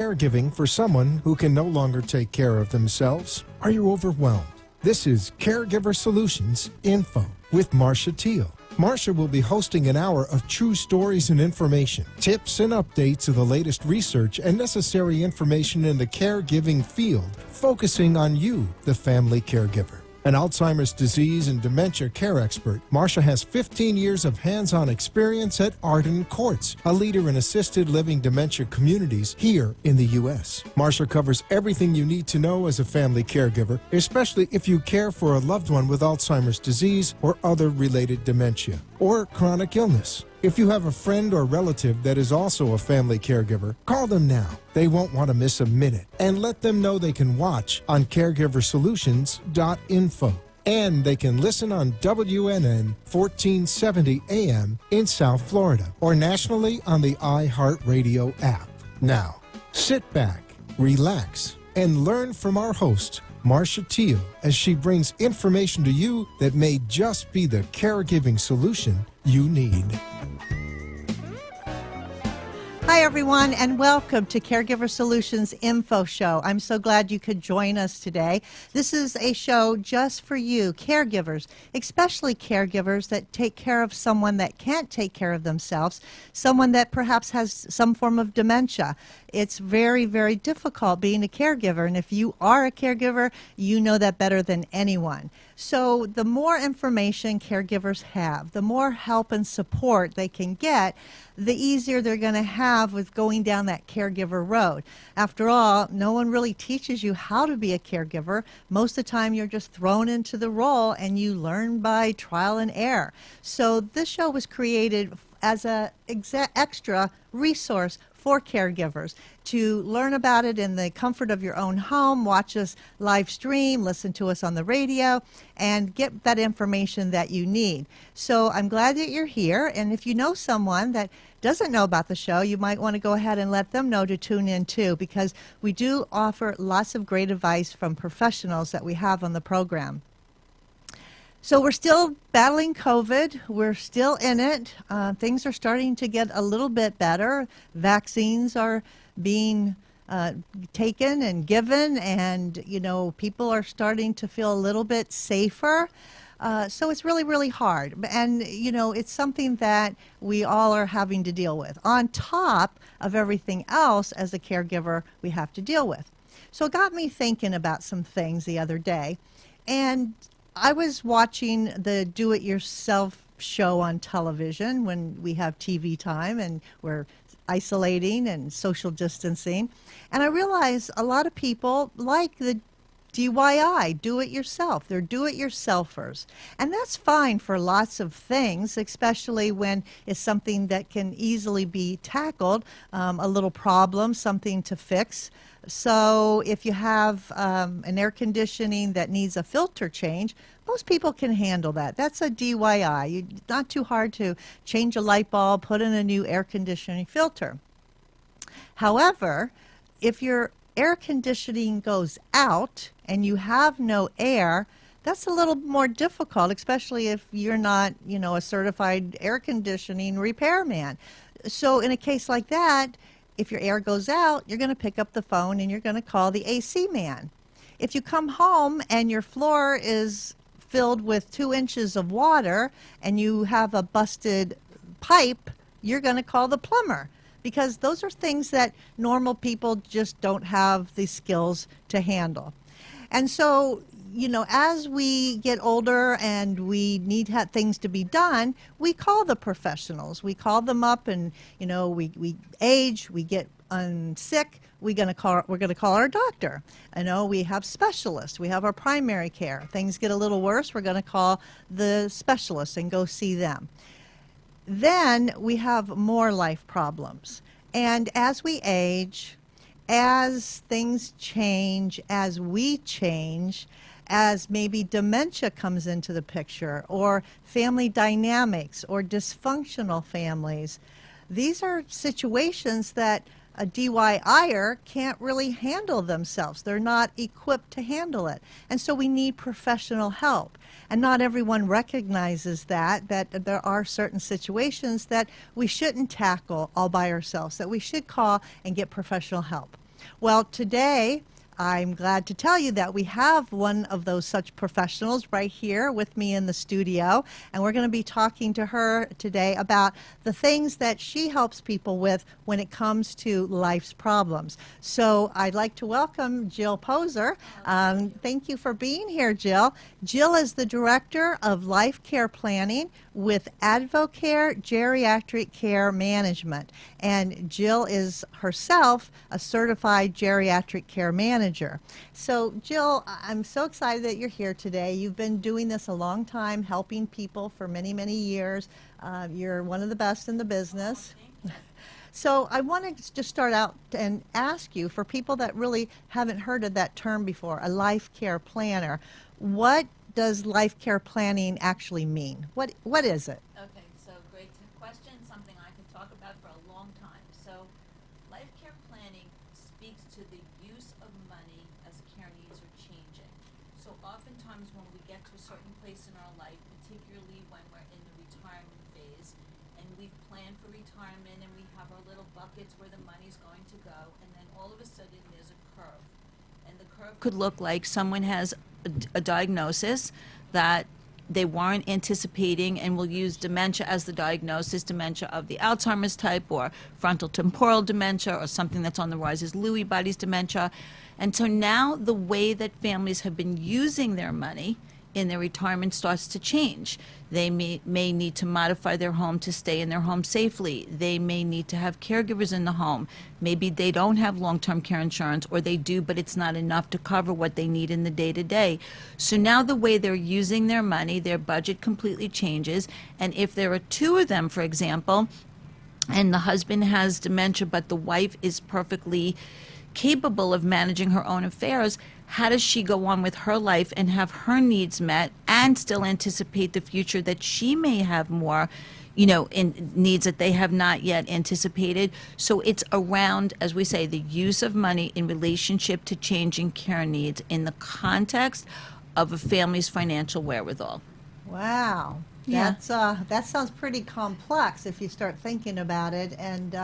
Caregiving for someone who can no longer take care of themselves? Are you overwhelmed? This is Caregiver Solutions Info with Marcia Teele. Marcia will be hosting an hour of true stories and information, tips and updates of the latest research and necessary information in the caregiving field, focusing on you, the family caregiver. An Alzheimer's disease and dementia care expert, Marcia has 15 years of hands-on experience at Arden Courts, a leader in assisted living dementia communities here in the U.S. Marcia covers everything you need to know as a family caregiver, especially if you care for a loved one with Alzheimer's disease or other related dementia or chronic illness. If you have a friend or relative that is also a family caregiver, call them now. They won't want to miss a minute. And let them know they can watch on caregiversolutions.info. And they can listen on WNN 1470 AM in South Florida or nationally on the iHeartRadio app. Now, sit back, relax, and learn from our host, Marcia Teele, as she brings information to you that may just be the caregiving solution you need. Hi, everyone, and welcome to Caregiver Solutions Info Show. I'm so glad you could join us today. This is a show just for you, caregivers, especially caregivers that take care of someone that can't take care of themselves, someone that perhaps has some form of dementia. It's very, very difficult being a caregiver, and if you are a caregiver, you know that better than anyone. So the more information caregivers have, the more help and support they can get, the easier they're going to have with going down that caregiver road. After all, no one really teaches you how to be a caregiver. Most of the time, you're just thrown into the role and you learn by trial and error. So this show was created as an extra resource for caregivers to learn about it in the comfort of your own home, watch us live stream, listen to us on the radio, and get that information that you need. So I'm glad that you're here, and if you know someone that doesn't know about the show, you might want to go ahead and let them know to tune in too, because we do offer lots of great advice from professionals that we have on the program. So we're still battling COVID. We're still in it. Things are starting to get a little bit better. Vaccines are being taken and given, and people are starting to feel a little bit safer. So it's really, really hard. And, it's something that we all are having to deal with, on top of everything else as a caregiver we have to deal with. So it got me thinking about some things the other day. And I was watching the do-it-yourself show on television when we have TV time and we're isolating and social distancing. And I realized a lot of people like the DIY, do-it-yourself. They're do-it-yourselfers. And that's fine for lots of things, especially when it's something that can easily be tackled, a little problem, something to fix. So if you have an air conditioning that needs a filter change, most people can handle that. That's a DIY. It's not too hard to change a light bulb, put in a new air conditioning filter. However, if your air conditioning goes out and you have no air, that's a little more difficult, especially if you're not, a certified air conditioning repairman. So in a case like that, if your air goes out, you're going to pick up the phone and you're going to call the AC man. If you come home and your floor is filled with 2 inches of water and you have a busted pipe, you're going to call the plumber, because those are things that normal people just don't have the skills to handle. And so, as we get older and we need things to be done, we call the professionals. We call them up and, we age, we get sick, we're going to call our doctor. We have specialists. We have our primary care. Things get a little worse, we're going to call the specialists and go see them. Then we have more life problems. And as we age, as things change, as we change, as maybe dementia comes into the picture, or family dynamics, or dysfunctional families, these are situations that a DIYer can't really handle themselves. They're not equipped to handle it. And so we need professional help. And not everyone recognizes that there are certain situations that we shouldn't tackle all by ourselves, that we should call and get professional help. Well, today I'm glad to tell you that we have one of those such professionals right here with me in the studio, and we're going to be talking to her today about the things that she helps people with when it comes to life's problems. So I'd like to welcome Jill Poser. Thank you for being here, Jill. Jill is the Director of Life Care Planning with ADVOCARE Geriatric Care Management, and Jill is herself a certified geriatric care manager. So Jill, I'm so excited that you're here today. You've been doing this a long time, helping people for many, many years. You're one of the best in the business. So I want to just start out and ask you, for people that really haven't heard of that term before, a life care planner, what does life care planning actually mean? What is it? Okay, so great question, something I could talk about for a long time. So life care planning speaks to the use of money as care needs are changing. So oftentimes when we get to a certain place in our life, particularly when we're in the retirement phase, and we've planned for retirement and we have our little buckets where the money's going to go, and then all of a sudden there's a curve. And the curve could look like someone has a diagnosis that they weren't anticipating, and we'll use dementia as the diagnosis, dementia of the Alzheimer's type, or frontal temporal dementia, or something that's on the rise is Lewy bodies dementia. And so now the way that families have been using their money in their retirement starts to change. They may need to modify their home to stay in their home safely. They may need to have caregivers in the home. Maybe they don't have long-term care insurance, or they do, but it's not enough to cover what they need in the day-to-day. So now the way they're using their money, their budget completely changes. And if there are two of them, for example, and the husband has dementia, but the wife is perfectly capable of managing her own affairs, how does she go on with her life and have her needs met and still anticipate the future that she may have more, in needs that they have not yet anticipated? So it's around, as we say, the use of money in relationship to changing care needs in the context of a family's financial wherewithal. Wow. Yeah. That sounds pretty complex if you start thinking about it, and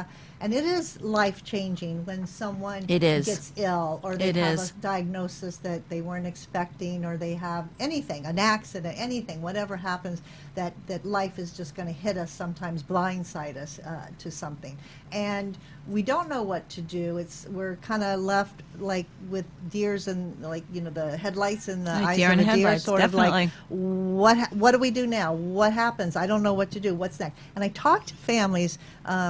it is life-changing when someone gets ill, or they have a diagnosis that they weren't expecting, or they have anything, an accident, anything, whatever happens, that life is just going to hit us sometimes, blindside us to something. And we don't know what to do. We're kind of left like with deers and the headlights in the eyes deer of in a deer, headlights, sort definitely. of like, what do we do now? What happens? I don't know what to do. What's next? And I talk to families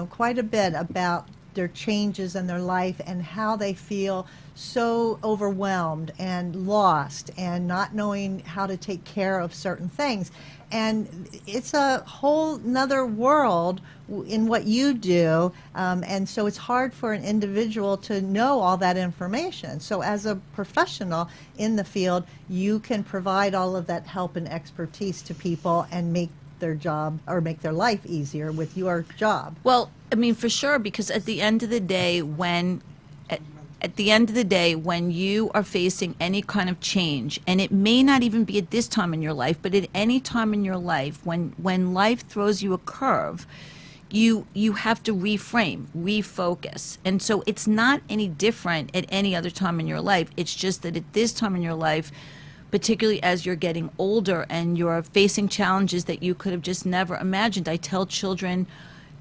quite a bit about their changes in their life and how they feel so overwhelmed and lost and not knowing how to take care of certain things. And it's a whole nother world in what you do, and so it's hard for an individual to know all that information. So as a professional in the field, you can provide all of that help and expertise to people and make their job, or make their life easier with your job. Well, I mean, for sure, because at the end of the day, when you are facing any kind of change, and it may not even be at this time in your life, but at any time in your life, when life throws you a curve, you have to reframe, refocus. And so it's not any different at any other time in your life. It's just that at this time in your life, particularly as you're getting older and you're facing challenges that you could have just never imagined. I tell children,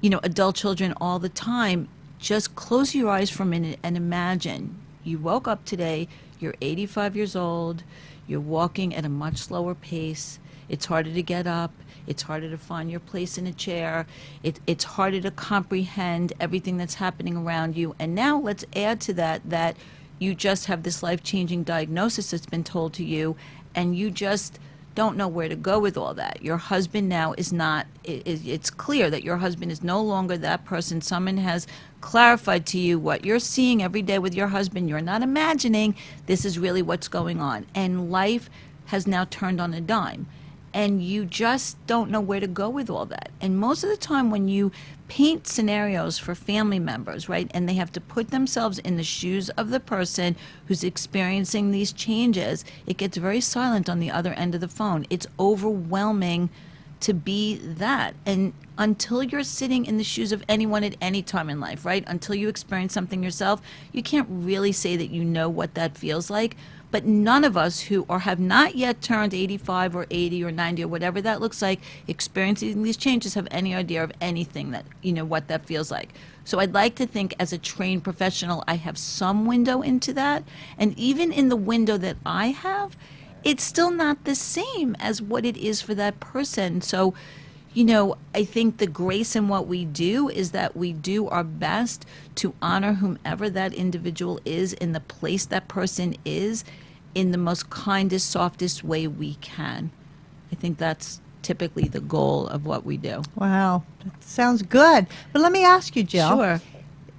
adult children all the time, just close your eyes for a minute and imagine you woke up today, you're 85 years old, you're walking at a much slower pace, it's harder to get up, it's harder to find your place in a chair, it's harder to comprehend everything that's happening around you. And now let's add to that you just have this life-changing diagnosis that's been told to you, and you just don't know where to go with all that. Your husband now is not, it's clear that your husband is no longer that person. Someone has clarified to you what you're seeing every day with your husband. You're not imagining, this is really what's going on. And life has now turned on a dime. And you just don't know where to go with all that. And most of the time when you paint scenarios for family members, right, and they have to put themselves in the shoes of the person who's experiencing these changes, it gets very silent on the other end of the phone. It's overwhelming to be that. And until you're sitting in the shoes of anyone at any time in life, right? Until you experience something yourself, you can't really say that you know what that feels like. But none of us who have not yet turned 85 or 80 or 90 or whatever that looks like, experiencing these changes, have any idea of anything that, what that feels like. So I'd like to think as a trained professional, I have some window into that. And even in the window that I have, it's still not the same as what it is for that person. So, I think the grace in what we do is that we do our best to honor whomever that individual is in the place that person is in the most kindest, softest way we can. I think that's typically the goal of what we do. Wow, that sounds good. But let me ask you, Jill. Sure.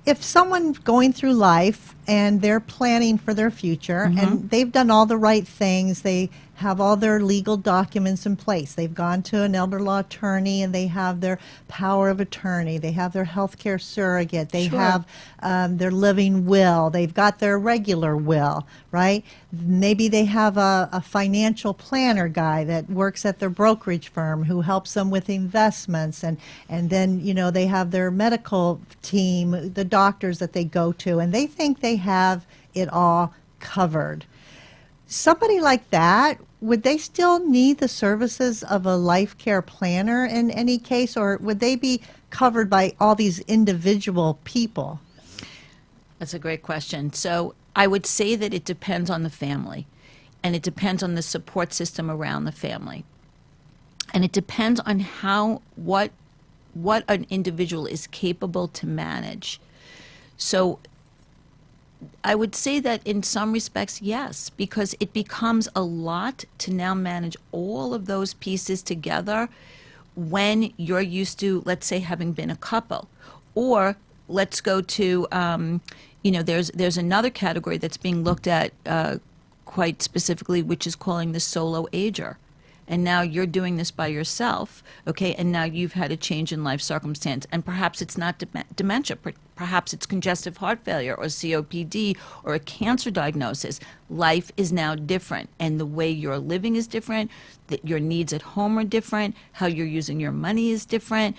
If someone's going through life and they're planning for their future and they've done all the right things, they have all their legal documents in place. They've gone to an elder law attorney and they have their power of attorney. They have their healthcare surrogate. They have their living will. They've got their regular will, right? Maybe they have a financial planner guy that works at their brokerage firm who helps them with investments. And then, they have their medical team, the doctors that they go to, and they think they have it all covered. Somebody like that, would they still need the services of a life care planner in any case, or would they be covered by all these individual people? That's a great question. So I would say that it depends on the family, and it depends on the support system around the family. And it depends on what an individual is capable to manage. So I would say that in some respects, yes, because it becomes a lot to now manage all of those pieces together when you're used to, let's say, having been a couple. Or let's go to, there's another category that's being looked at quite specifically, which is calling the solo ager. And now you're doing this by yourself, okay? And now you've had a change in life circumstance. And perhaps it's not dementia. Perhaps it's congestive heart failure or COPD or a cancer diagnosis. Life is now different. And the way you're living is different. That your needs at home are different. How you're using your money is different.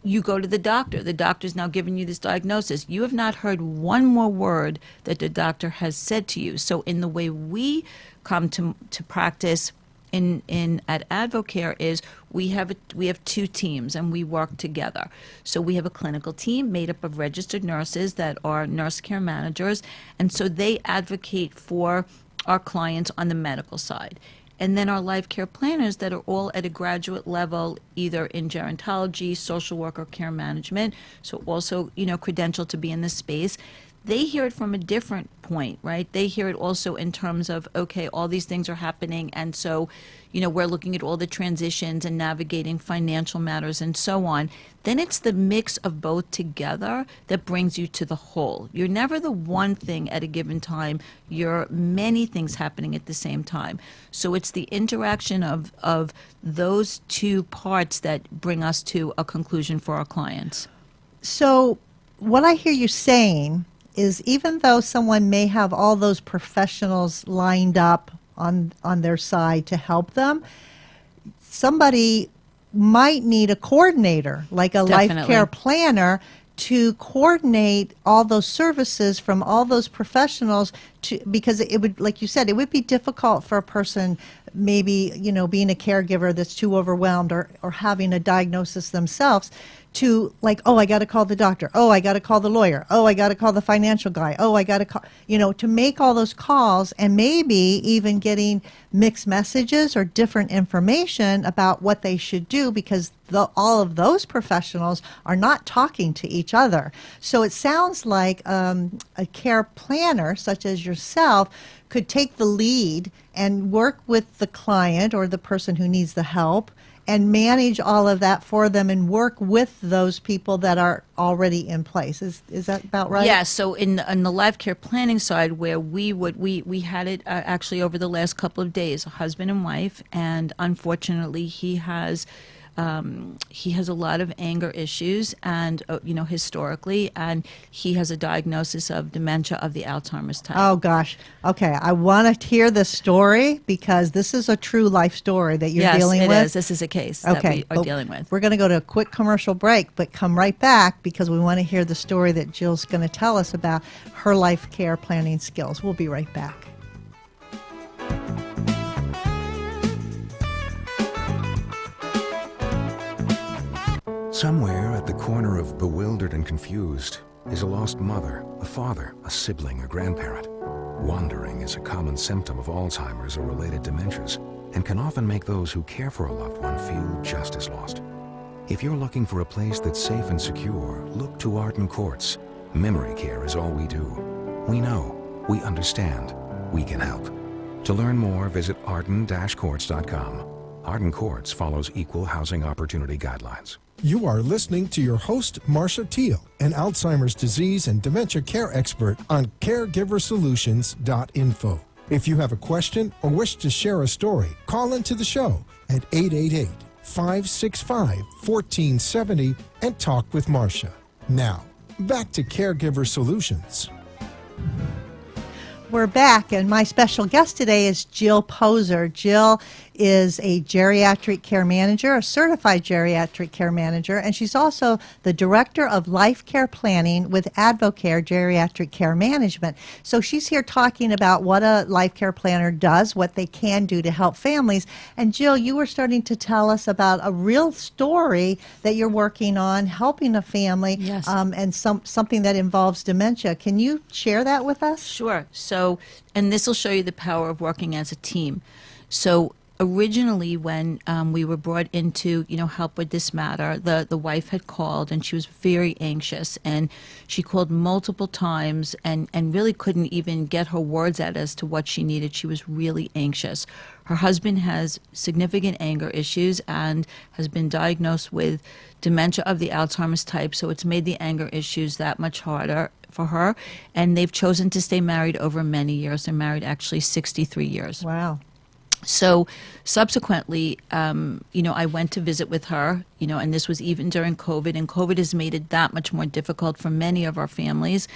You go to the doctor. The doctor's now giving you this diagnosis. You have not heard one more word that the doctor has said to you. So in the way we come to practice at ADVOCARE is we have two teams and we work together. So we have a clinical team made up of registered nurses that are nurse care managers, and so they advocate for our clients on the medical side. And then our life care planners that are all at a graduate level, either in gerontology, social work, or care management, so also, credentialed to be in this space. They hear it from a different point, right? They hear it also in terms of, okay, all these things are happening, and so, we're looking at all the transitions and navigating financial matters and so on. Then it's the mix of both together that brings you to the whole. You're never the one thing at a given time. You're many things happening at the same time. So it's the interaction of those two parts that bring us to a conclusion for our clients. So what I hear you saying is even though someone may have all those professionals lined up on their side to help them, somebody might need a coordinator, like a Definitely. life care planner, to coordinate all those services from all those professionals because it would, like you said, it would be difficult for a person maybe, being a caregiver that's too overwhelmed or having a diagnosis themselves to I got to call the doctor. Oh, I got to call the lawyer. Oh, I got to call the financial guy. Oh, I got to call, to make all those calls and maybe even getting mixed messages or different information about what they should do because all of those professionals are not talking to each other. So it sounds like a care planner such as yourself could take the lead and work with the client or the person who needs the help and manage all of that for them and work with those people that are already in place. Is that about right? Yeah, so in the life care planning side where we had it actually over the last couple of days, a husband and wife, and unfortunately he has he has a lot of anger issues, and historically, and he has a diagnosis of dementia of the Alzheimer's type. Oh, gosh. Okay, I want to hear this story because this is a true life story that you're dealing with. Yes, it is. This is a case that we are dealing with. We're going to go to a quick commercial break, but come right back because we want to hear the story that Jill's going to tell us about her life care planning skills. We'll be right back. Somewhere at the corner of bewildered and confused is a lost mother, a father, a sibling, a grandparent. Wandering is a common symptom of Alzheimer's or related dementias and can often make those who care for a loved one feel just as lost. If you're looking for a place that's safe and secure, look to Arden Courts. Memory care is all we do. We know, we understand, we can help. To learn more, visit arden-courts.com. Arden Courts follows equal housing opportunity guidelines. You are listening to your host, Marcia Teele, an Alzheimer's disease and dementia care expert on caregiversolutions.info. If you have a question or wish to share a story, call into the show at 888-565-1470 and talk with Marcia. Now, back to Caregiver Solutions. We're back, and my special guest today is Jill Poser. Jill is a geriatric care manager, a certified geriatric care manager, and she's also the director of life care planning with ADVOCARE Geriatric Care Management. So she's here talking about what a life care planner does, what they can do to help families. And Jill, you were starting to tell us about a real story that you're working on, helping a family, Yes. And something that involves dementia. Can you share that with us? Sure. So, and this will show you the power of working as a team. So originally when we were brought in to, help with this matter, the wife had called and she was very anxious, and she called multiple times and really couldn't even get her words out as to what she needed. She was really anxious. Her husband has significant anger issues and has been diagnosed with dementia of the Alzheimer's type, so it's made the anger issues that much harder for her, and they've chosen to stay married over many years. They're married actually 63 years. Wow. So subsequently, I went to visit with her, and this was even during COVID, and COVID has made it that much more difficult for many of our families,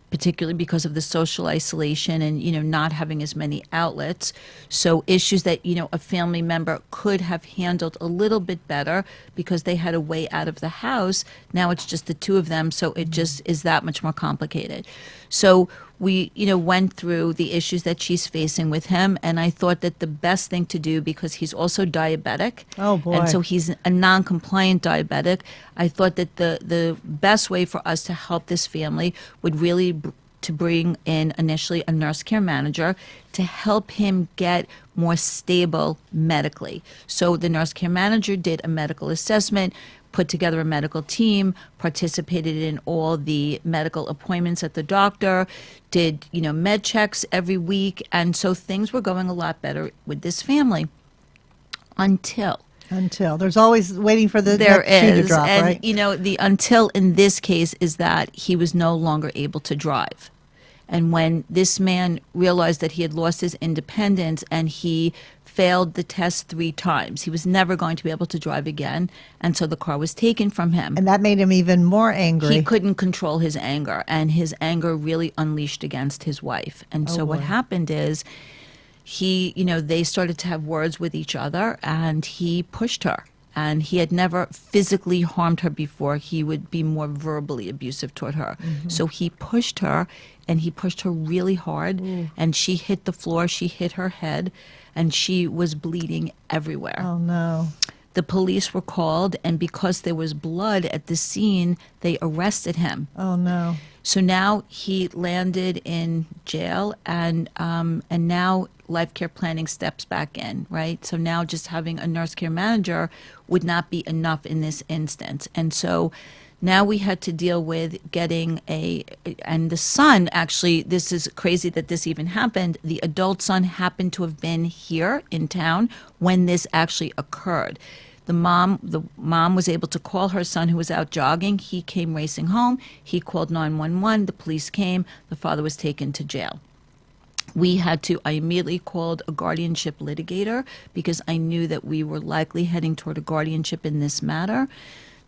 particularly because of the social isolation and, not having as many outlets. So issues that, a family member could have handled a little bit better because they had a way out of the house. Now it's just the two of them, so it just is that much more complicated. So we, went through the issues that she's facing with him, and I thought that the best thing to do, because he's also diabetic, Oh, boy. and so he's a non-compliant diabetic, I thought that the best way for us to help this family would really to bring in initially a nurse care manager to help him get more stable medically. So the nurse care manager did a medical assessment, put together a medical team, participated in all the medical appointments at the doctor, did, med checks every week, and so things were going a lot better with this family until There's always waiting for the there next shoe to is, drop, and right? the until in this case is that he was no longer able to drive. And when this man realized that he had lost his independence and he failed the test 3 times, he was never going to be able to drive again, and so the car was taken from him. And that made him even more angry. He couldn't control his anger, and his anger really unleashed against his wife. And so what boy. happened is they started to have words with each other, and he pushed her. And he had never physically harmed her before. He would be more verbally abusive toward her. Mm-hmm. So he pushed her, and he pushed her really hard, and she hit the floor, she hit her head, and she was bleeding everywhere. Oh, no. The police were called, and because there was blood at the scene, they arrested him. Oh, no. So now he landed in jail, and now life care planning steps back in, right? So now just having a nurse care manager would not be enough in this instance. And so now we had to deal with getting and the son, actually, this is crazy that this even happened. The adult son happened to have been here in town when this actually occurred. The mom was able to call her son, who was out jogging. He came racing home. He called 911. The police came. The father was taken to jail. I immediately called a guardianship litigator because I knew that we were likely heading toward a guardianship in this matter.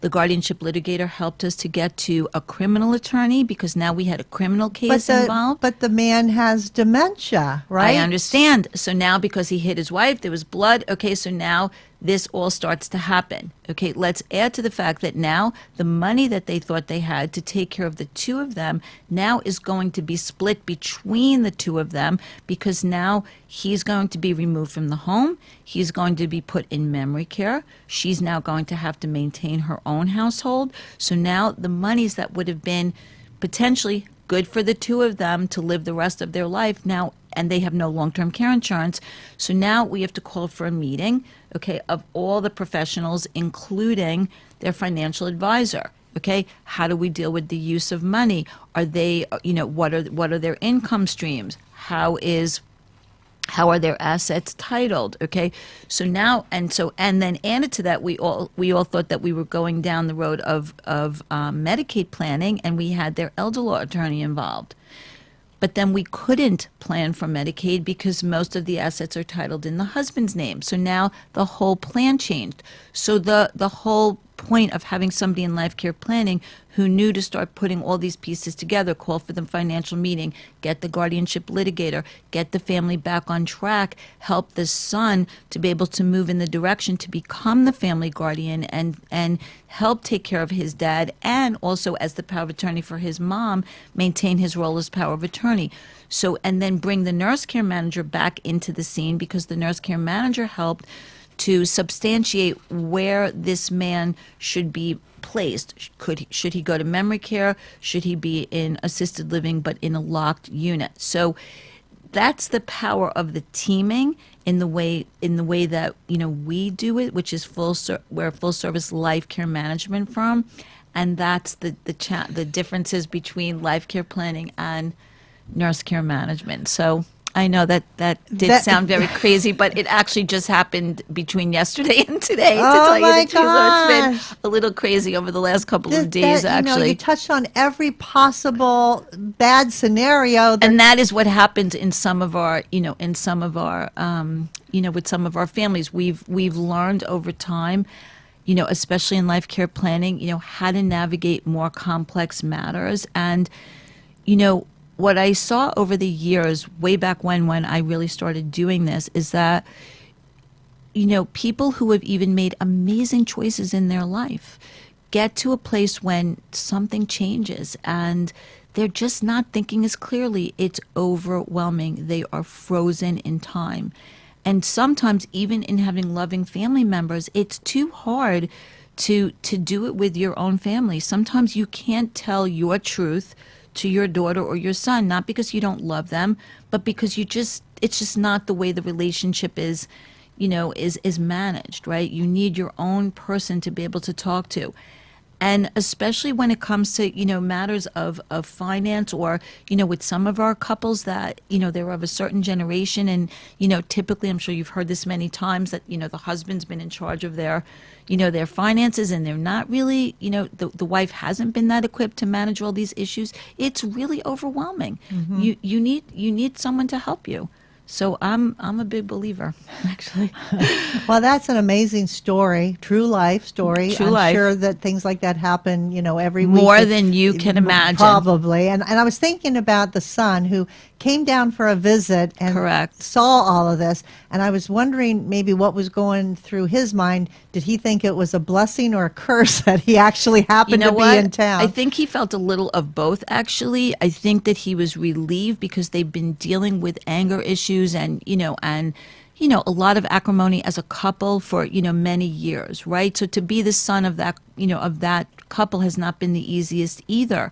The guardianship litigator helped us to get to a criminal attorney because now we had a criminal case involved. But the man has dementia, right? I understand. So now because he hit his wife, there was blood. Okay, so now this all starts to happen. Okay, let's add to the fact that now the money that they thought they had to take care of the two of them now is going to be split between the two of them because now he's going to be removed from the home. He's going to be put in memory care. She's now going to have to maintain her own household. So now the monies that would have been potentially good for the two of them to live the rest of their life now, and they have no long-term care insurance. So now we have to call for a meeting, okay, of all the professionals, including their financial advisor. Okay, how do we deal with the use of money? Are they, what are their income streams? How are their assets titled? Okay, so now and then added to that, we all thought that we were going down the road of Medicaid planning, and we had their elder law attorney involved. But then we couldn't plan for Medicaid because most of the assets are titled in the husband's name. So now the whole plan changed. So the whole point of having somebody in life care planning who knew to start putting all these pieces together, call for the financial meeting, get the guardianship litigator, get the family back on track, help the son to be able to move in the direction to become the family guardian and help take care of his dad, and also as the power of attorney for his mom, maintain his role as power of attorney. So, and then bring the nurse care manager back into the scene because the nurse care manager helped to substantiate where this man should be placed. Should he go to memory care? Should he be in assisted living but in a locked unit? So that's the power of the teaming in the way that we do it, which is we're a full service life care management firm, and that's the differences between life care planning and nurse care management. So I know that did sound very crazy, but it actually just happened between yesterday and today, to tell you the truth. So it's been a little crazy over the last couple of days, actually. You touched on every possible bad scenario. And that is what happens in some of our, with some of our families. We've learned over time, especially in life care planning, how to navigate more complex matters. And, what I saw over the years, way back when I really started doing this, is that, people who have even made amazing choices in their life get to a place when something changes and they're just not thinking as clearly. It's overwhelming. They are frozen in time. And sometimes even in having loving family members, it's too hard to do it with your own family. Sometimes you can't tell your truth to your daughter or your son, not because you don't love them, but because it's just not the way the relationship is managed, right? You need your own person to be able to talk to. And especially when it comes to, matters of finance or, with some of our couples that, they're of a certain generation and, typically, I'm sure you've heard this many times that, the husband's been in charge of their finances and they're not really, the wife hasn't been that equipped to manage all these issues. It's really overwhelming. Mm-hmm. You need someone to help you. So I'm a big believer, actually. Well, that's an amazing story, true life story. I'm sure that things like that happen, every week. More than you can imagine. Probably. And I was thinking about the son who came down for a visit and saw all of this. And I was wondering maybe what was going through his mind. Did he think it was a blessing or a curse that he actually happened to be in town? I think he felt a little of both, actually. I think that he was relieved because they've been dealing with anger issues and a lot of acrimony as a couple for, many years, right? So to be the son of that, of that couple has not been the easiest either.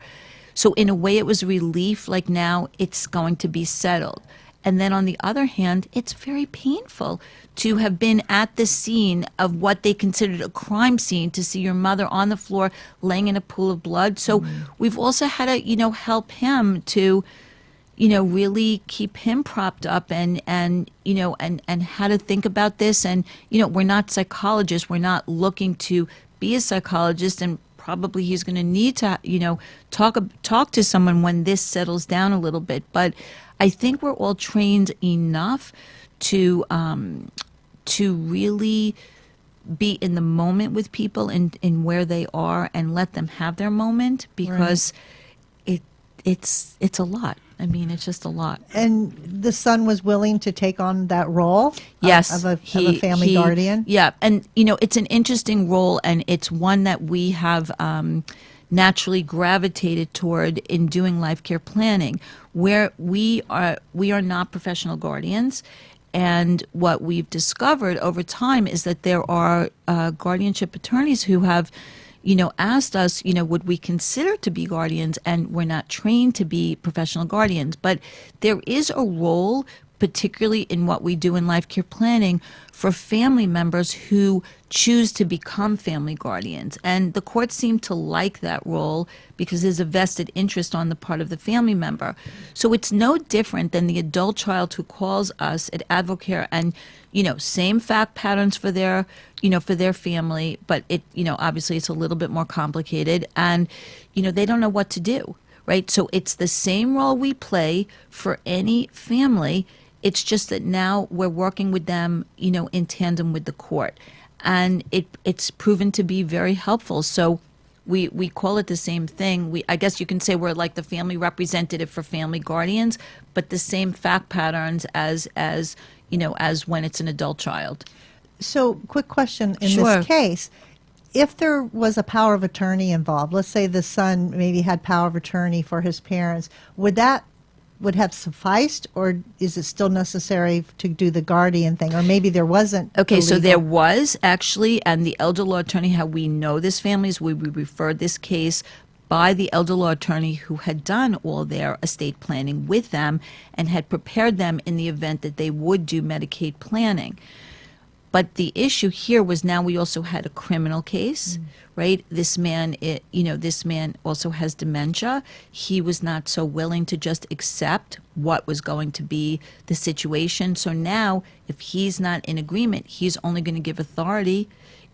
So in a way it was relief, like now it's going to be settled. And then on the other hand, it's very painful to have been at the scene of what they considered a crime scene, to see your mother on the floor laying in a pool of blood. So we've also had to, help him to, really keep him propped up and how to think about this. And, we're not psychologists. We're not looking to be a psychologist, and probably he's going to need to, talk to someone when this settles down a little bit. But I think we're all trained enough to really be in the moment with people and in where they are and let them have their moment, because it's a lot. I mean, it's just a lot. And the son was willing to take on that role Yes, of a family guardian? Yeah, and it's an interesting role, and it's one that we have naturally gravitated toward in doing life care planning, where we are not professional guardians. And what we've discovered over time is that there are guardianship attorneys who have asked us, would we consider to be guardians? And we're not trained to be professional guardians. But there is a role, particularly in what we do in life care planning, for family members who choose to become family guardians. And the courts seem to like that role because there's a vested interest on the part of the family member. So it's no different than the adult child who calls us at ADVOCARE and, same fact patterns for their family, but it, obviously it's a little bit more complicated, and, they don't know what to do, right? So it's the same role we play for any family. It's just that now we're working with them, in tandem with the court. And it's proven to be very helpful. So we call it the same thing. I guess you can say we're like the family representative for family guardians, but the same fact patterns as when it's an adult child. So, quick question in Sure. this case. If there was a power of attorney involved, let's say the son maybe had power of attorney for his parents, would have sufficed, or is it still necessary to do the guardian thing? Or maybe there wasn't. Okay, the so legal- there was actually, and the elder law attorney, how we know this family is we referred this case by the elder law attorney who had done all their estate planning with them and had prepared them in the event that they would do Medicaid planning. But the issue here was now we also had a criminal case, right? This man, this man also has dementia. He was not so willing to just accept what was going to be the situation. So now, if he's not in agreement, he's only going to give authority.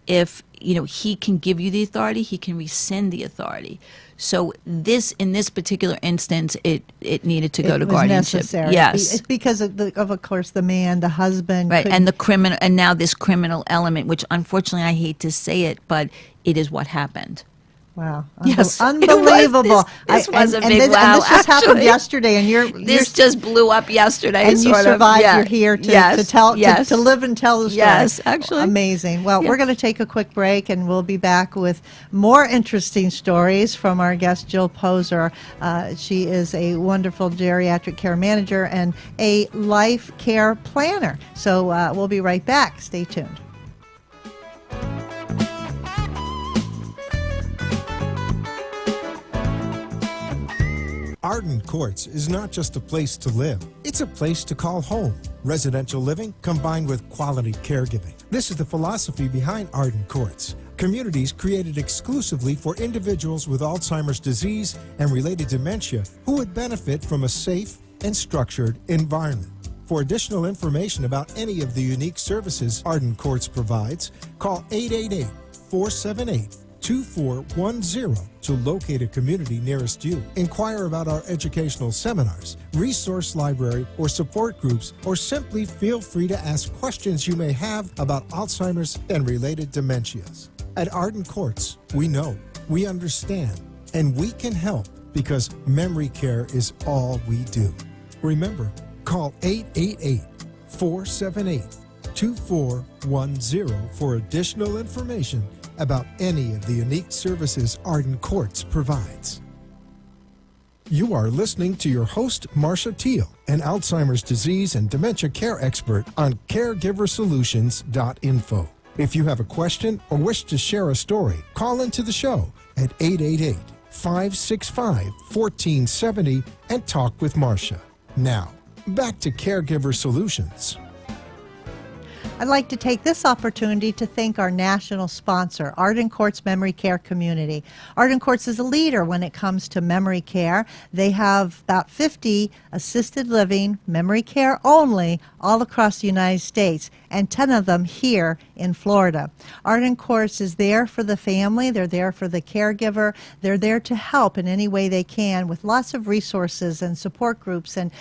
If, he can give you the authority, he can rescind the authority. So in this particular instance, it needed to go it to was guardianship. necessary. Yes. It's because of course, the man, the husband. Right, couldn't- and the criminal, and now this criminal element, which unfortunately I hate to say it, but it is what happened. Wow. Yes, it was. Unbelievable. This was a big and wow, this just happened actually. yesterday, and you're This just blew up yesterday. and you sort of. survived. Yeah. You're here to Yes, tell yes. to live and tell the story. Yes, actually. Amazing. Well, Yeah. we're going to take a quick break, and we'll be back with more interesting stories from our guest Jill Poser. She is a wonderful geriatric care manager and a life care planner. So we'll be right back. Stay tuned. Arden Courts is not just a place to live, it's a place to call home. Residential living combined with quality caregiving. This is the philosophy behind Arden Courts. Communities created exclusively for individuals with Alzheimer's disease and related dementia who would benefit from a safe and structured environment. For additional information about any of the unique services Arden Courts provides, call 888-478-2410 to locate a community nearest you. Inquire about our educational seminars, resource library, or support groups, or simply feel free to ask questions you may have about Alzheimer's and related dementias. At Arden Courts, we know, we understand, and we can help because memory care is all we do. Remember, call 888-478-2410 for additional information about any of the unique services Arden Courts provides. You are listening to your host, Marcia Teele, an Alzheimer's disease and dementia care expert on caregiversolutions.info. If you have a question or wish to share a story, call into the show at 888-565-1470 and talk with Marcia. Now, back to Caregiver Solutions. I'd like to take this opportunity to thank our national sponsor, Arden Courts Memory Care Community. Arden Courts is a leader when it comes to memory care. They have about 50 assisted living, memory care only, all across the United States, and 10 of them here in Florida. Arden Courts is there for the family. They're there for the caregiver. They're there to help in any way they can with lots of resources and support groups and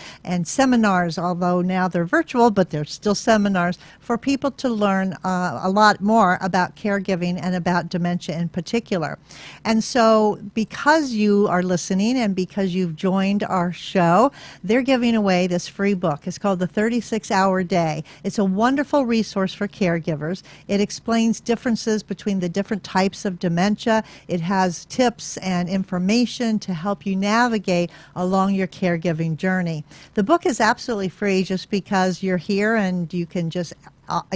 seminars, although now they're virtual, but they're still seminars for people to learn a lot more about caregiving and about dementia in particular. And so because you are listening and because you've joined our show, they're giving away this free book. It's called The 36-Hour Day. It's a wonderful resource for caregivers. It explains differences between the different types of dementia. It has tips and information to help you navigate along your caregiving journey. The book is absolutely free just because you're here, and you can just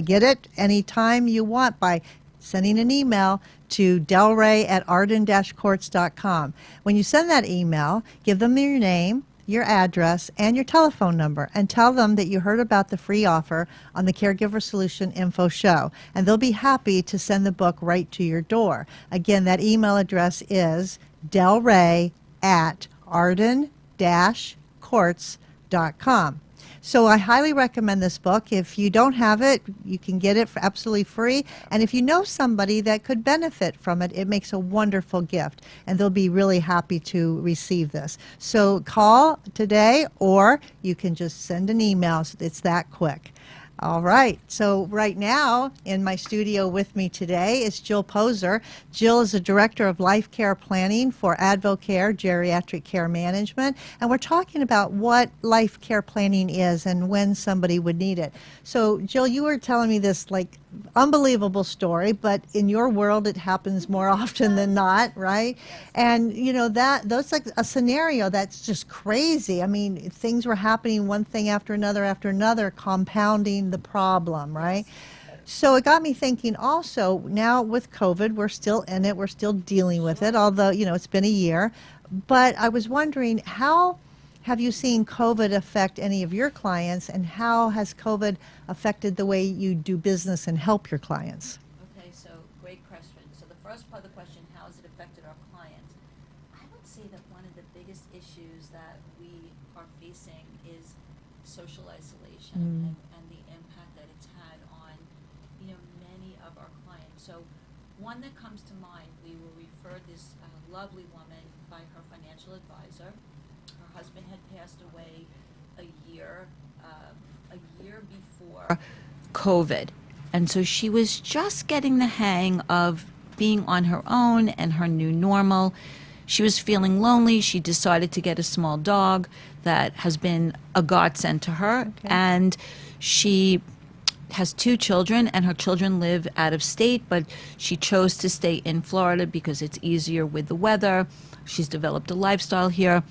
get it anytime you want by sending an email to delray@arden-courts.com. When you send that email, give them your name, your address, and your telephone number, and tell them that you heard about the free offer on the Caregiver Solution Info Show, and they'll be happy to send the book right to your door. Again, that email address is delray@arden-courts.com. So I highly recommend this book. If you don't have it, you can get it for absolutely free. And if you know somebody that could benefit from it, it makes a wonderful gift, and they'll be really happy to receive this. So call today, or you can just send an email. It's that quick. All right. So right now in my studio with me today is Jill Poser. Jill is the Director of Life Care Planning for ADVOCARE, Geriatric Care Management. And we're talking about what life care planning is and when somebody would need it. So Jill, you were telling me this like unbelievable story, but in your world it happens more often than not, right? And you know that's like a scenario that's just crazy. I mean, things were happening, one thing after another, compounding the problem, right? So it got me thinking also, now with COVID, we're still in it, we're still dealing with it, although, you know, it's been a year. But I was wondering, how have you seen COVID affect any of your clients, and how has COVID affected the way you do business and help your clients? Okay, so great question. So the first part of the question, how has it affected our clients? I would say that one of the biggest issues that we are facing is social isolation and the impact that it's had on, you know, many of our clients. So one that comes to mind, we will refer this lovely woman by her financial advisor. Her husband had passed away a year before COVID. And so she was just getting the hang of being on her own and her new normal. She was feeling lonely. She decided to get a small dog that has been a godsend to her. Okay. And she has 2 children, and her children live out of state, but she chose to stay in Florida because it's easier with the weather. She's developed a lifestyle here.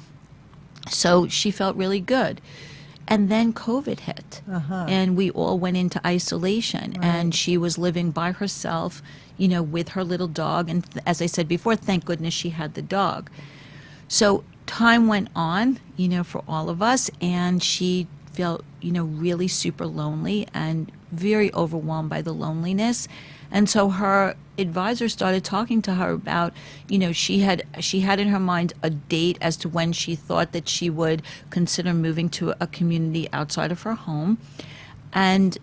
So she felt really good. And then COVID hit, and we all went into isolation, and she was living by herself, you know, with her little dog. And as I said before, thank goodness she had the dog. So time went on, you know, for all of us, and she felt, you know, really super lonely and very overwhelmed by the loneliness. And so her advisor started talking to her about, you know, she had in her mind a date as to when she thought that she would consider moving to a community outside of her home. And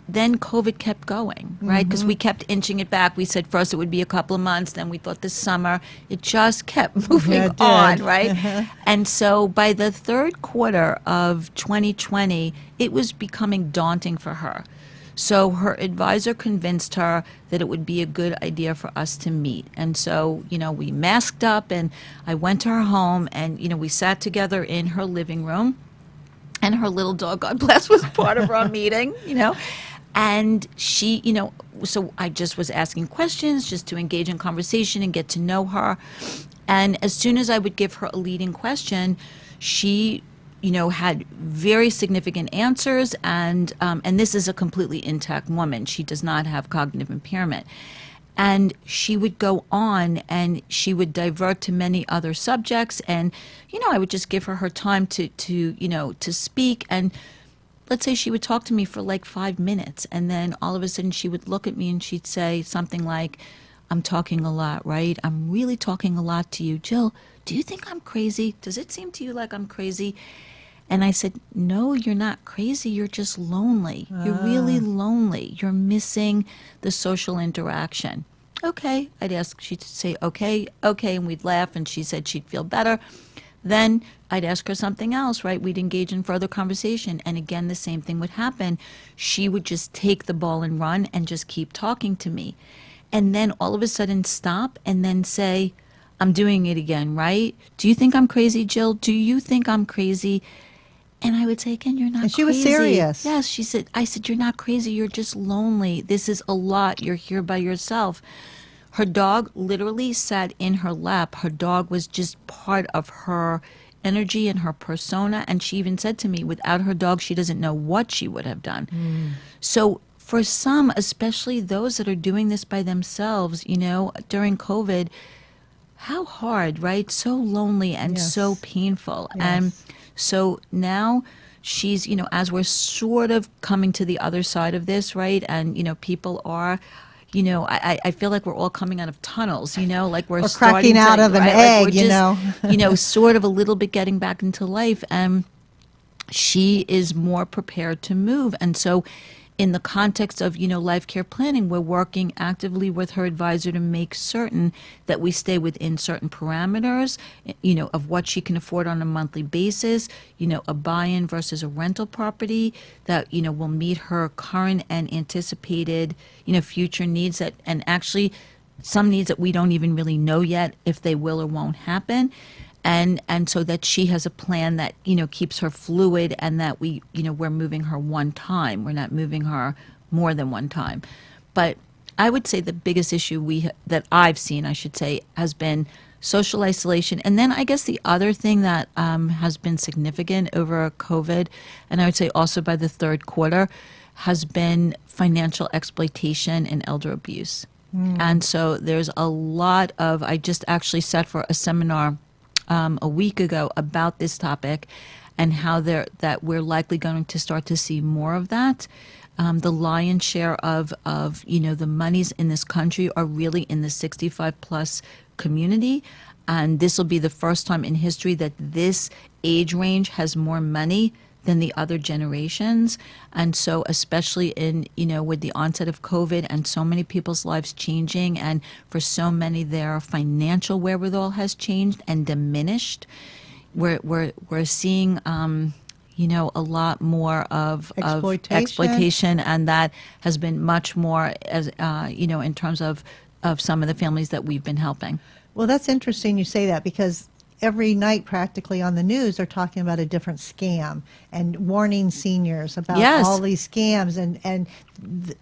then COVID kept going, right? Because we kept inching it back. We said first it would be a couple of months, then we thought this summer. It just kept moving on, right? And so by the third quarter of 2020, it was becoming daunting for her. So her advisor convinced her that it would be a good idea for us to meet. And so, you know, we masked up, and I went to her home, and, you know, we sat together in her living room, and her little dog, God bless, was part of our meeting, you know. And she, you know, so I just was asking questions just to engage in conversation and get to know her. And as soon as I would give her a leading question, she, you know, had very significant answers, and this is a completely intact woman. She does not have cognitive impairment. And she would go on, and she would divert to many other subjects, and, you know, I would just give her time to you know, to speak. And let's say she would talk to me for like 5 minutes, and then all of a sudden she would look at me and she'd say something like, "I'm talking a lot, right? I'm really talking a lot to you. Jill, do you think I'm crazy? Does it seem to you like I'm crazy?" And I said, no, you're not crazy. You're just lonely. You're really lonely. You're missing the social interaction. Okay. I'd ask, she'd say, okay, and we'd laugh, and she said she'd feel better. Then I'd ask her something else, right? We'd engage in further conversation. And again, the same thing would happen. She would just take the ball and run and just keep talking to me. And then all of a sudden stop and then say, I'm doing it again, right? Do you think I'm crazy, Jill? Do you think I'm crazy? And I would say, again, you're not And she crazy. was serious. Yes, I said, you're not crazy. You're just lonely. This is a lot. You're here by yourself. Her dog literally sat in her lap. Her dog was just part of her energy and her persona. And she even said to me, without her dog, she doesn't know what she would have done. So for some, especially those that are doing this by themselves, during COVID, how hard, right? So lonely and Yes. so painful. Yes. And so now she's, as we're sort of coming to the other side of this, right? And, people are, I feel like we're all coming out of tunnels, like we're Or starting cracking out of an right? egg, Like we're just, sort of a little bit getting back into life. And she is more prepared to move. And so in the context of, life care planning, we're working actively with her advisor to make certain that we stay within certain parameters, of what she can afford on a monthly basis, a buy-in versus a rental property that, will meet her current and anticipated, future needs and actually some needs that we don't even really know yet if they will or won't happen. And so that she has a plan that, keeps her fluid and that we're moving her one time. We're not moving her more than one time. But I would say the biggest issue that I've seen, I should say, has been social isolation. And then I guess the other thing that has been significant over COVID, and I would say also by the third quarter, has been financial exploitation and elder abuse. And so there's a lot of, I just actually sat for a seminar a week ago about this topic and how that we're likely going to start to see more of that. The lion's share of the monies in this country are really in the 65 plus community. And this will be the first time in history that this age range has more money than the other generations. And so especially in, with the onset of COVID and so many people's lives changing, and for so many their financial wherewithal has changed and diminished, we're seeing, a lot more of exploitation, and that has been much more as, in terms of some of the families that we've been helping. Well, that's interesting you say that, because every night practically on the news they're talking about a different scam and warning seniors about all these scams, and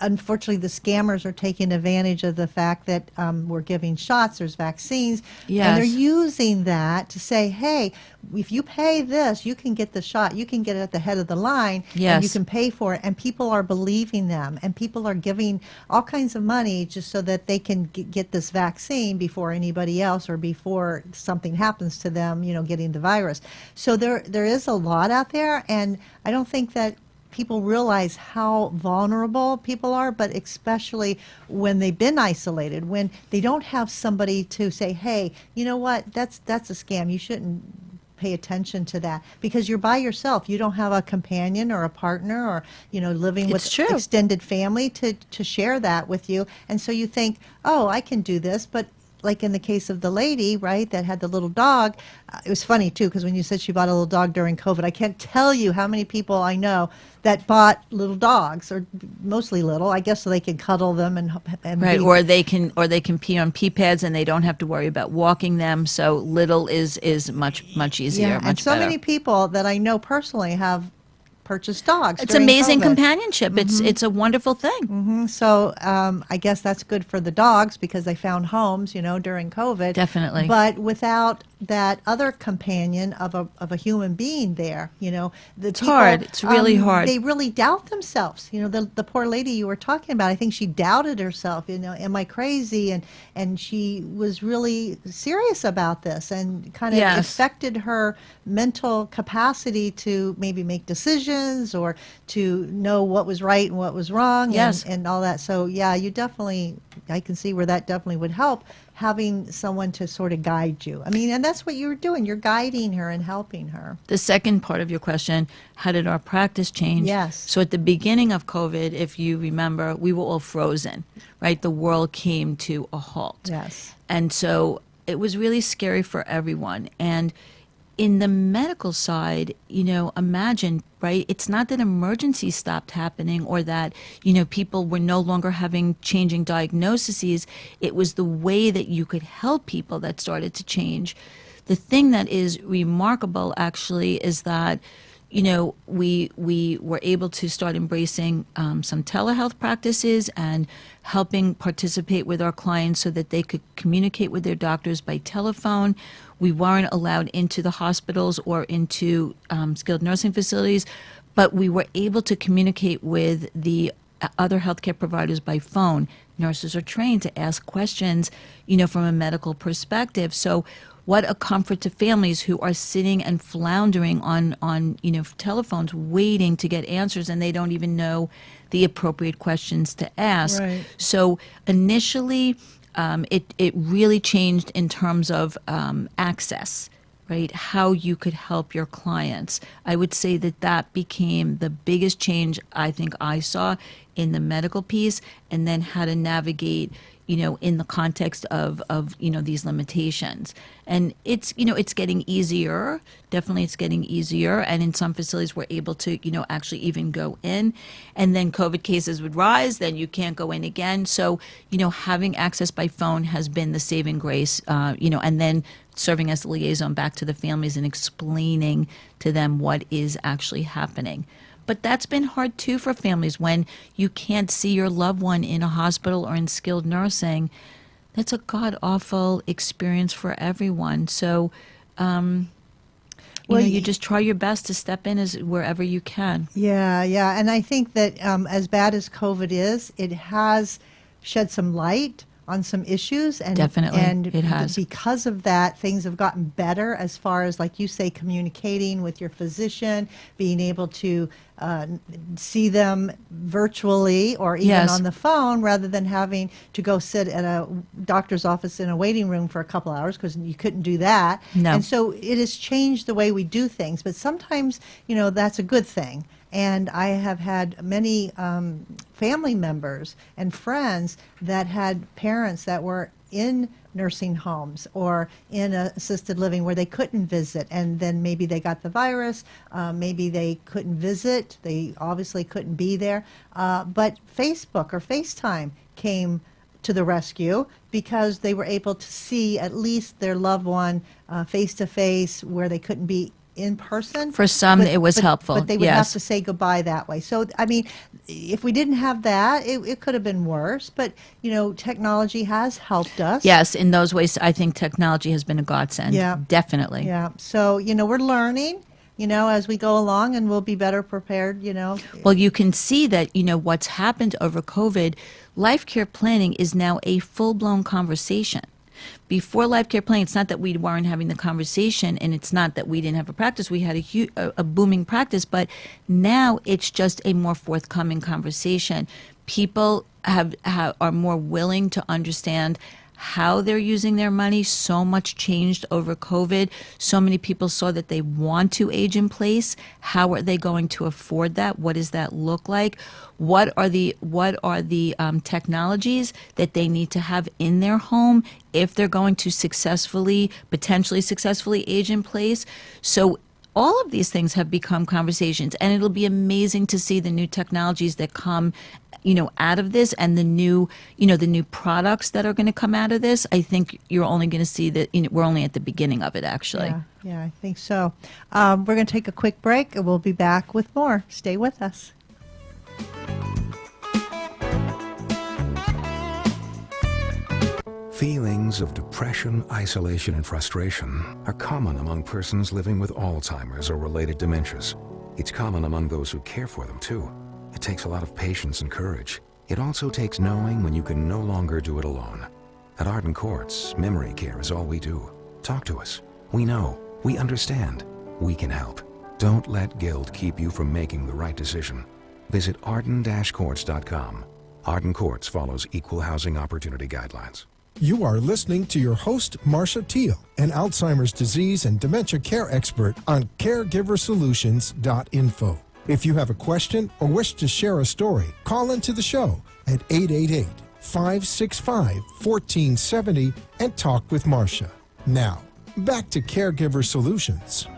unfortunately the scammers are taking advantage of the fact that we're giving shots, there's vaccines, and they're using that to say, hey, if you pay this, you can get the shot, you can get it at the head of the line, and you can pay for it, and people are believing them, and people are giving all kinds of money just so that they can get this vaccine before anybody else or before something happens to them, getting the virus. So there is a lot out there, and I don't think that people realize how vulnerable people are, but especially when they've been isolated, when they don't have somebody to say, hey, you know what, that's a scam, you shouldn't pay attention to that, because you're by yourself. You don't have a companion or a partner or, living with extended family to share that with you. And so you think, oh, I can do this. But like in the case of the lady, right, that had the little dog, it was funny too, because when you said she bought a little dog during COVID, I can't tell you how many people I know that bought little dogs, or mostly little, I guess, so they can cuddle them and right, or they can pee on pee pads and they don't have to worry about walking them. So little is much easier. Yeah, much and so better. many people that I know personally have purchased dogs. It's during amazing COVID. companionship. It's a wonderful thing. So I guess that's good for the dogs because they found homes, during COVID. Definitely. But without that other companion of a human being there, it's hard. It's really hard. They really doubt themselves. The poor lady you were talking about, I think she doubted herself. Am I crazy? And she was really serious about this, and kind of affected her mental capacity to maybe make decisions questions or to know what was right and what was wrong Yes. and all that. So, yeah, I can see where that definitely would help, having someone to sort of guide you. I mean, and that's what you're doing. You're guiding her and helping her. The second part of your question, how did our practice change? Yes. So at the beginning of COVID, if you remember, we were all frozen, right? The world came to a halt. Yes. And so it was really scary for everyone. And in the medical side, imagine, right? It's not that emergencies stopped happening or that, people were no longer having changing diagnoses. It was the way that you could help people that started to change. The thing that is remarkable, actually, is that, we were able to start embracing some telehealth practices and helping participate with our clients so that they could communicate with their doctors by telephone. We weren't allowed into the hospitals or into skilled nursing facilities, but we were able to communicate with the other healthcare providers by phone. Nurses are trained to ask questions, from a medical perspective. So what a comfort to families who are sitting and floundering on telephones waiting to get answers, and they don't even know the appropriate questions to ask. Right. So initially, it really changed in terms of access, right? How you could help your clients. I would say that became the biggest change I think I saw in the medical piece, and then how to navigate, in the context of these limitations. And it's getting easier. Definitely it's getting easier. And in some facilities we're able to, actually even go in. And then COVID cases would rise, then you can't go in again. So, having access by phone has been the saving grace, and then serving as a liaison back to the families and explaining to them what is actually happening. But that's been hard too for families when you can't see your loved one in a hospital or in skilled nursing. That's a god-awful experience for everyone. So, you just try your best to step in wherever you can. Yeah. And I think that as bad as COVID is, it has shed some light on some issues, and Definitely, and it has. because of that, things have gotten better as far as, like you say, communicating with your physician, being able to see them virtually or even Yes. on the phone, rather than having to go sit at a doctor's office in a waiting room for a couple hours, because you couldn't do that. No. And so it has changed the way we do things, but sometimes that's a good thing. And I have had many family members and friends that had parents that were in nursing homes or in assisted living where they couldn't visit, and then maybe they got the virus, maybe they couldn't visit, they obviously couldn't be there, but Facebook or FaceTime came to the rescue because they were able to see at least their loved one face to face where they couldn't be in person. For some, it was helpful. But they would yes. have to say goodbye that way. So, I mean, if we didn't have that, it could have been worse. But, technology has helped us. Yes, in those ways, I think technology has been a godsend. Yeah. Definitely. Yeah. So, we're learning, as we go along, and we'll be better prepared, Well, you can see that, what's happened over COVID, life care planning is now a full-blown conversation. Before life care planning, it's not that we weren't having the conversation, and it's not that we didn't have a practice. We had a booming practice, but now it's just a more forthcoming conversation. People are more willing to understand how they're using their money. So much changed over COVID. So many people saw that they want to age in place. How are they going to afford that? What does that look like? What are the technologies that they need to have in their home if they're going to potentially successfully age in place? So all of these things have become conversations, and it'll be amazing to see the new technologies that come out of this, and the new products that are going to come out of this. I think you're only going to see that we're only at the beginning of it, actually. Yeah, I think so. We're going to take a quick break, and we'll be back with more. Stay with us. Feelings of depression, isolation, and frustration are common among persons living with Alzheimer's or related dementias. It's common among those who care for them, too. It takes a lot of patience and courage. It also takes knowing when you can no longer do it alone. At Arden Courts, memory care is all we do. Talk to us. We know. We understand. We can help. Don't let guilt keep you from making the right decision. Visit arden-courts.com. Arden Courts follows equal housing opportunity guidelines. You are listening to your host, Marcia Teele, an Alzheimer's disease and dementia care expert on caregiversolutions.info. If you have a question or wish to share a story, call into the show at 888-565-1470 and talk with Marcia. Now, back to Caregiver Solutions.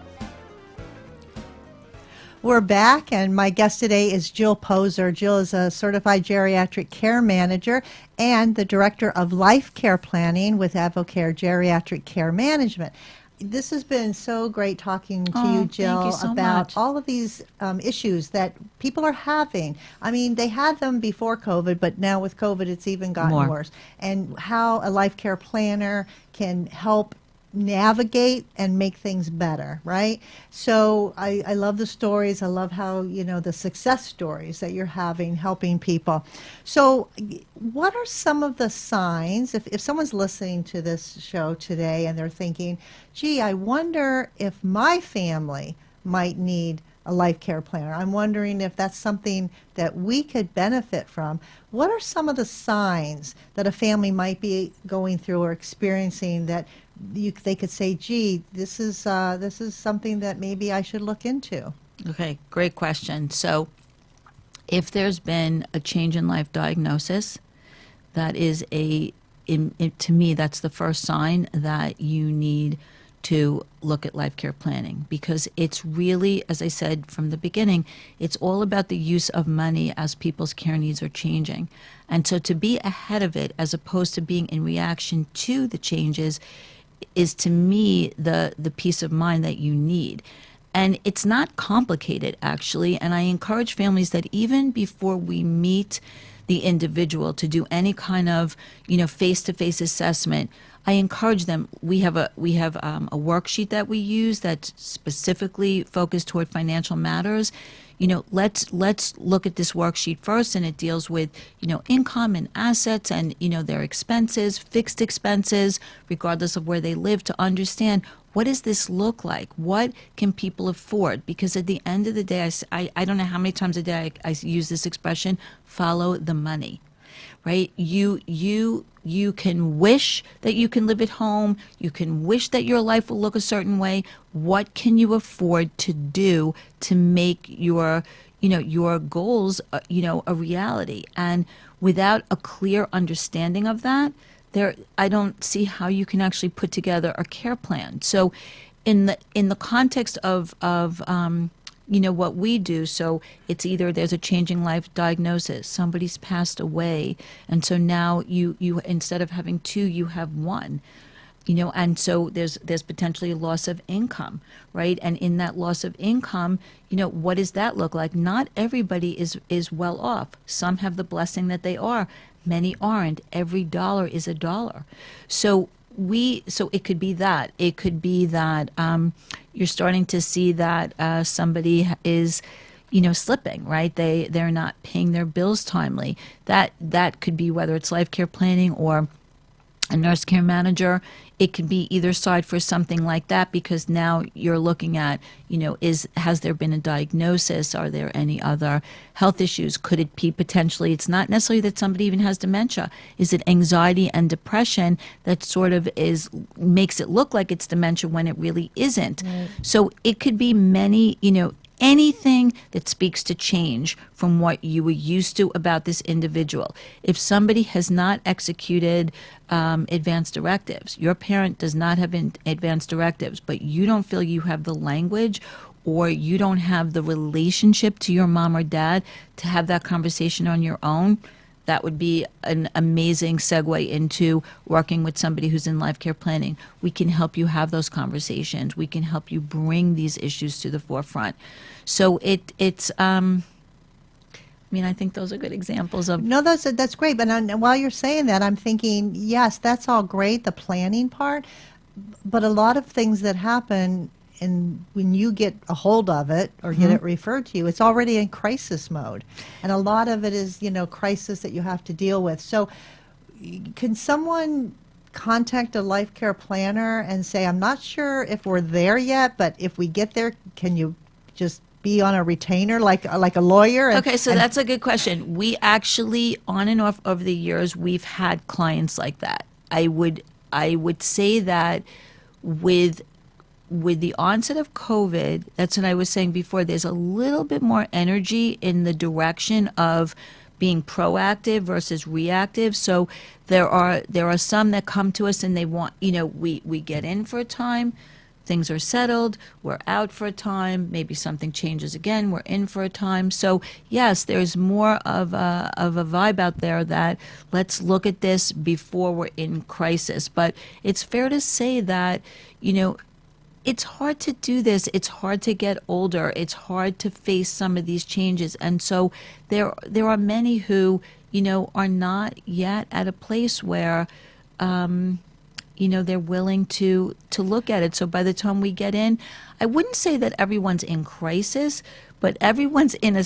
We're back, and my guest today is Jill Poser. Jill is a certified geriatric care manager and the director of life care planning with ADVOCARE Geriatric Care Management. This has been so great talking to you, Jill, thank you so about much. all of these issues that people are having. I mean, they had them before COVID, but now with COVID, it's even gotten More. worse. And how a life care planner can help navigate and make things better, right? So I love the stories. I love how, the success stories that you're having, helping people. So what are some of the signs, if someone's listening to this show today and they're thinking, gee, I wonder if my family might need a life care planner. I'm wondering if that's something that we could benefit from. What are some of the signs that a family might be going through or experiencing that they could say, gee, this is something that maybe I should look into? Okay, great question. So if there's been a change in life diagnosis, that is to me, that's the first sign that you need to look at life care planning, because it's really, as I said from the beginning, it's all about the use of money as people's care needs are changing. And so to be ahead of it as opposed to being in reaction to the changes is, to me, the peace of mind that you need. And it's not complicated, actually. And I encourage families that even before we meet the individual to do any kind of, face-to-face assessment, I encourage them. We have a worksheet that we use that's specifically focused toward financial matters. Let's look at this worksheet first, and it deals with, income and assets and, their expenses, fixed expenses, regardless of where they live, to understand, what does this look like? What can people afford? Because at the end of the day, I don't know how many times a day I use this expression, follow the money, right? You can wish that you can live at home. You can wish that your life will look a certain way. What can you afford to do to make your goals, a reality? And without a clear understanding of that, I don't see how you can actually put together a care plan. So in the context of what we do, so it's either there's a changing life diagnosis, somebody's passed away, and so now you instead of having two, you have one. And so there's potentially a loss of income, right? And in that loss of income, what does that look like? Not everybody is well off. Some have the blessing that they are. Many aren't. Every dollar is a dollar. So it could be that. It could be that you're starting to see that somebody is, slipping, right? They're not paying their bills timely. That could be whether it's life care planning or a nurse care manager. It could be either side for something like that, because now you're looking at, has there been a diagnosis? Are there any other health issues? Could it be potentially, it's not necessarily that somebody even has dementia. Is it anxiety and depression that sort of makes it look like it's dementia when it really isn't? Right. So it could be many, anything that speaks to change from what you were used to about this individual. If somebody has not executed advanced directives, your parent does not have advanced directives, but you don't feel you have the language or you don't have the relationship to your mom or dad to have that conversation on your own, that would be an amazing segue into working with somebody who's in life care planning. We can help you have those conversations. We can help you bring these issues to the forefront. So it's I think those are good examples of. No, that's great. But while you're saying that, I'm thinking, yes, that's all great, the planning part. But a lot of things that happen, and when you get a hold of it or get it referred to you, it's already in crisis mode. And a lot of it is, crisis that you have to deal with. So can someone contact a life care planner and say, I'm not sure if we're there yet, but if we get there, can you just be on a retainer like a lawyer? Okay, so that's a good question. We actually, on and off over the years, we've had clients like that. I would say that with the onset of COVID, that's what I was saying before, there's a little bit more energy in the direction of being proactive versus reactive. So there are some that come to us and they want, we get in for a time, things are settled, we're out for a time, maybe something changes again, we're in for a time. So yes, there's more of a vibe out there that let's look at this before we're in crisis. But it's fair to say that, it's hard to do this. It's hard to get older. It's hard to face some of these changes. And so there are many who, are not yet at a place where, they're willing to look at it. So by the time we get in, I wouldn't say that everyone's in crisis, but everyone's in a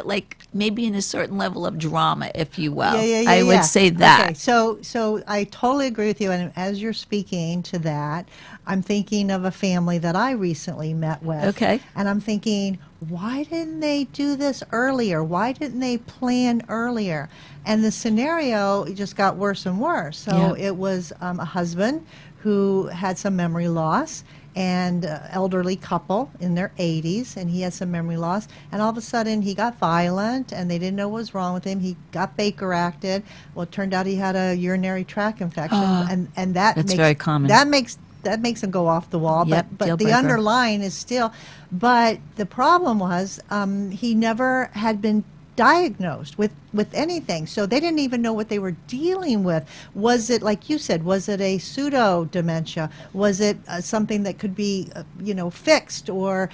like maybe in a certain level of drama, if you will. I would say that. Okay, so I totally agree with you. And as you're speaking to that, I'm thinking of a family that I recently met with. Okay. And I'm thinking, why didn't they do this earlier? Why didn't they plan earlier? And the scenario just got worse and worse. So it was a husband who had some memory loss, and elderly couple in their 80s, and he had some memory loss, and all of a sudden he got violent and they didn't know what was wrong with him. He got Baker acted. Well, it turned out he had a urinary tract infection, and that's very common. That makes him go off the wall. Yep, but deal the breaker. underlying is still. But the problem was he never had been diagnosed with anything, so they didn't even know what they were dealing with. Was it, like you said, was it a pseudo dementia? Was it something that could be fixed or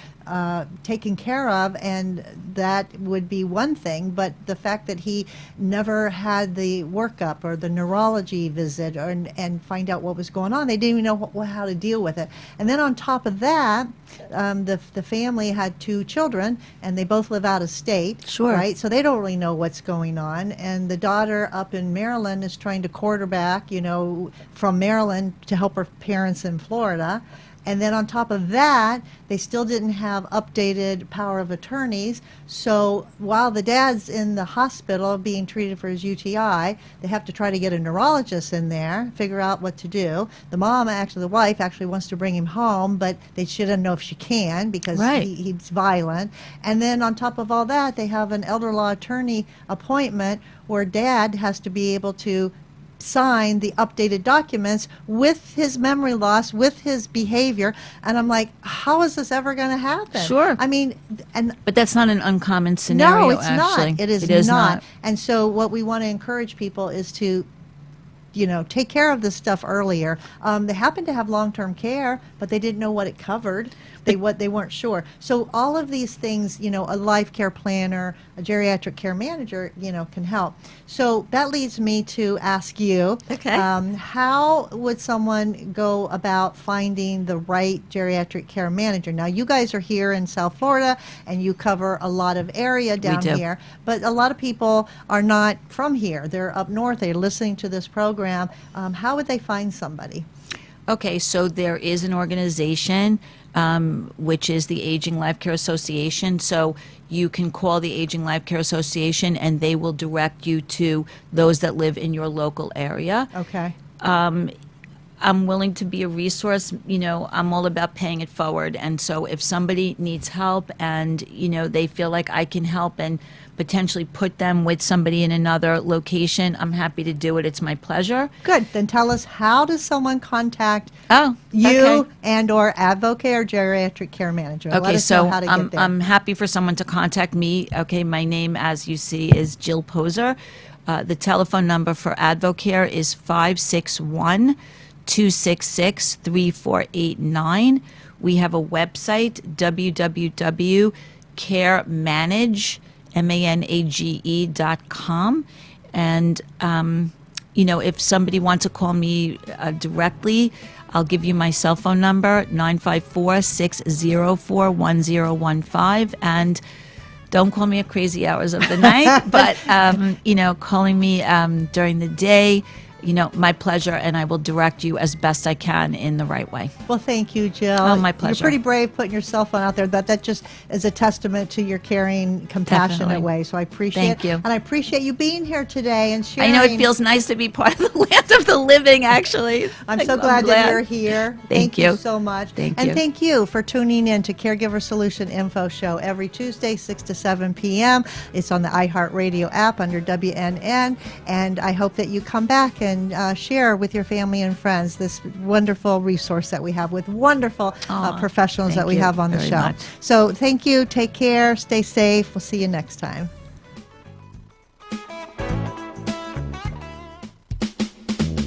taken care of? And that would be one thing, but the fact that he never had the workup or the neurology visit and find out what was going on, they didn't even know how to deal with it. And then on top of that, the family had 2 children, and they both live out of state. Sure. Right? So they don't really know what's going on. And the daughter up in Maryland is trying to quarterback, from Maryland to help her parents in Florida. And then on top of that, they still didn't have updated power of attorneys. So while the dad's in the hospital being treated for his UTI, they have to try to get a neurologist in there, figure out what to do. The wife wants to bring him home, but they shouldn't know if she can because he's violent. And then on top of all that, they have an elder law attorney appointment where dad has to be able to sign the updated documents with his memory loss, with his behavior. And I'm like, how is this ever going to happen? Sure. I mean, but that's not an uncommon scenario. No, it's actually. not. It is not. And so what we want to encourage people is to take care of this stuff earlier. They happen to have long-term care, but they didn't know what it covered. They weren't sure. So all of these things, a life care planner, a geriatric care manager, can help. So that leads me to ask you, okay, how would someone go about finding the right geriatric care manager? Now, you guys are here in South Florida, and you cover a lot of area down here, but a lot of people are not from here. They're up north. They're listening to this program. How would they find somebody? Okay, so there is an organization, which is the Aging Life Care Association. So you can call the Aging Life Care Association, and they will direct you to those that live in your local area. Okay. I'm willing to be a resource. I'm all about paying it forward. And so if somebody needs help and, they feel like I can help and potentially put them with somebody in another location, I'm happy to do it. It's my pleasure. Good. Then tell us, how does someone contact you okay. and or ADVOCARE or geriatric care manager? Okay, Let us so know how to get there. I'm happy for someone to contact me. Okay, my name, as you see, is Jill Poser. The telephone number for ADVOCARE is 561-266-3489. We have a website, www.caremanage.com. And, if somebody wants to call me directly, I'll give you my cell phone number, 954-604-1015. And don't call me at crazy hours of the night, but, calling me during the day my pleasure, and I will direct you as best I can in the right way. Well, thank you, Jill. Oh, my pleasure. You're pretty brave putting your cell phone out there. That just is a testament to your caring, compassionate Definitely. way. So I appreciate Thank you. And I appreciate you being here today and sharing. I know it feels nice to be part of the land of the living, actually. I'm so glad that you're here. Thank you you. so much. Thank and you. thank you for tuning in to Caregiver Solution Info Show every Tuesday, 6 to 7 p.m. It's on the iHeartRadio app under WNN. And I hope that you come back and share with your family and friends this wonderful resource that we have with wonderful professionals that thank we you have on the very show. much. So thank you. Take care. Stay safe. We'll see you next time.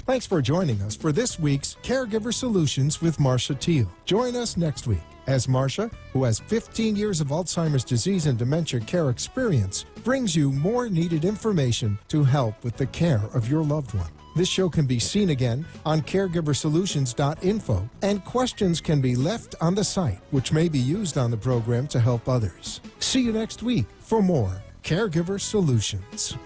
Thanks for joining us for this week's Caregiver Solutions with Marcia Teele. Join us next week as Marcia, who has 15 years of Alzheimer's disease and dementia care experience, brings you more needed information to help with the care of your loved one. This show can be seen again on caregiversolutions.info, and questions can be left on the site, which may be used on the program to help others. See you next week for more Caregiver Solutions.